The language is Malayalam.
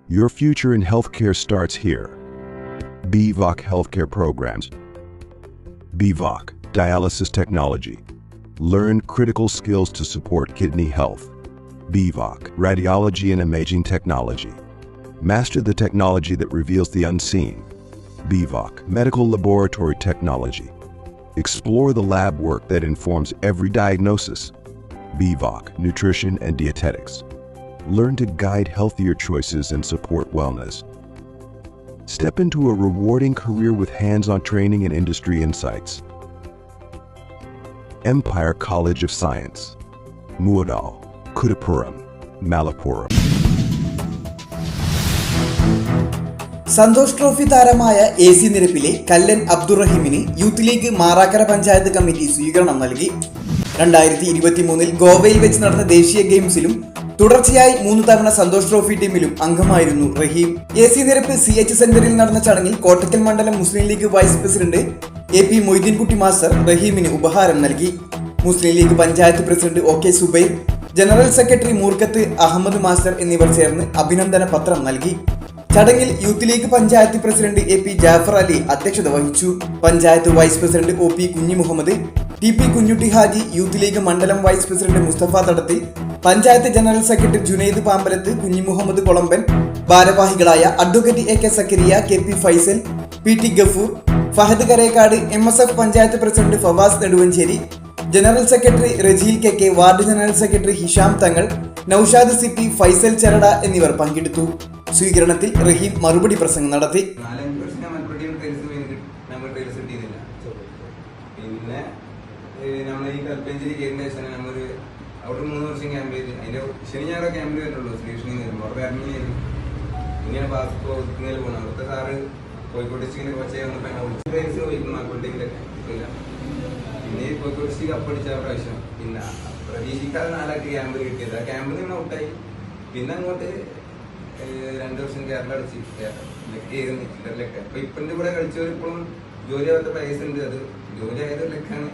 Your future in healthcare starts here. BVOC Healthcare Programs. BVOC Dialysis Technology. Learn critical skills to support kidney health. BVOC Radiology and Imaging Technology. Master the technology that reveals the unseen. BVOC Medical Laboratory Technology. Explore the lab work that informs every diagnosis. BVOC Nutrition and Dietetics. Learn to guide healthier choices and support wellness. Step into a rewarding career with hands-on training and industry insights. Empire College of Science. Muadal, Kudapuram, Malappuram. Santosh trophy താരമായ AC നിരപ്പിലെ കല്ലൻ അബ്ദുറഹീമിന് youth league Marakkara panchayat committee സ്വീകരണം നൽകി. 2023 ഗോവയിൽ വെച്ച് നടന്ന ദേശീയ ഗെയിംസിലും തുടർച്ചയായി 3 തവണ സന്തോഷ് ട്രോഫി ടീമിലും അംഗമായിരുന്നു റഹീം. AC നിരപ്പ് CH സെന്ററിൽ നടന്ന ചടങ്ങിൽ കോട്ടക്കൽ മണ്ഡലം Muslim league vice president AP Moideenkutty master റഹീമിന് ഉപഹാരം നൽകി. Muslim league panchayat president OK Zubair, general secretary Moorkath Ahammed master എന്നിവർ ചേർന്ന് അഭിനന്ദന പത്രം നൽകി. ചടങ്ങിൽ youth league panchayat president AP Jafar Ali അധ്യക്ഷത വഹിച്ചു. Panchayat vice president OP Kunhi Muhammad, TP Kunhutty Haji, youth league മണ്ഡലം vice president Musthafa Thadathil, panchayat general secretary Junaid Pambalath, Kunhi Muhammad Kolamban, ഭാരവാഹികളായ advocate AK Sakkariya, KP Faisal, PT Gafoor, Fahad Karekkad, MSF panchayat president Fawas Neduvanchery, general secretary Rajeel KK, ward general secretary Hisham Thangal, Naushad CP, Faisal ചരട എന്നിവർ പങ്കെടുത്തു. സ്വീകരണത്തിൽ റഹീം മറുപടി പ്രസംഗം നടത്തി. പിന്നെ നമ്മൾ ഈ കൽപ്പഞ്ചേരി കയറിയ ശേഷം നമ്മൾ അവിടെ 3 വർഷം ക്യാമ്പ് ചെയ്ത് അതിന്റെ ശനി ഞായറ ക്യാമ്പിൽ വരുന്നുള്ളൂ. ശ്രീകൃഷ്ണൻ വരുമ്പോൾ അവിടെ ഇറങ്ങിയായിരുന്നു. ഇങ്ങനെ പാസ്പോർട്ടിങ്ങിൽ പോകണം. അവിടുത്തെ സാറ് കോഴിക്കോട് ഡിസ്ട്രിക്റ്റിന്റെ കോച്ച് വന്നപ്പോൾ ചോദിക്കുന്നു അക്കൗണ്ടിങ്ങിലൊക്കെ. പിന്നെ കോഴിക്കോട് ഡിസ്ട്രിക്ട് കപ്പടിച്ച പ്രാവശ്യം പിന്നെ പ്രതീക്ഷിക്കാതെ 4 ക്യാമ്പിൽ കിട്ടിയത്. ആ ക്യാമ്പിൽ നിന്ന് ഔട്ടായി. പിന്നെ അങ്ങോട്ട് 2 വർഷം കേരള അടിച്ച് ലക്കായിരുന്നു ഇന്റർലൊക്കെ. അപ്പൊ ഇപ്പന്റെ കൂടെ കളിച്ചവർ ഇപ്പോഴും ജോലി ആവാത്ത പൈസ ഉണ്ട്. അത് ജോലി ആയത് ലക്കാണ്.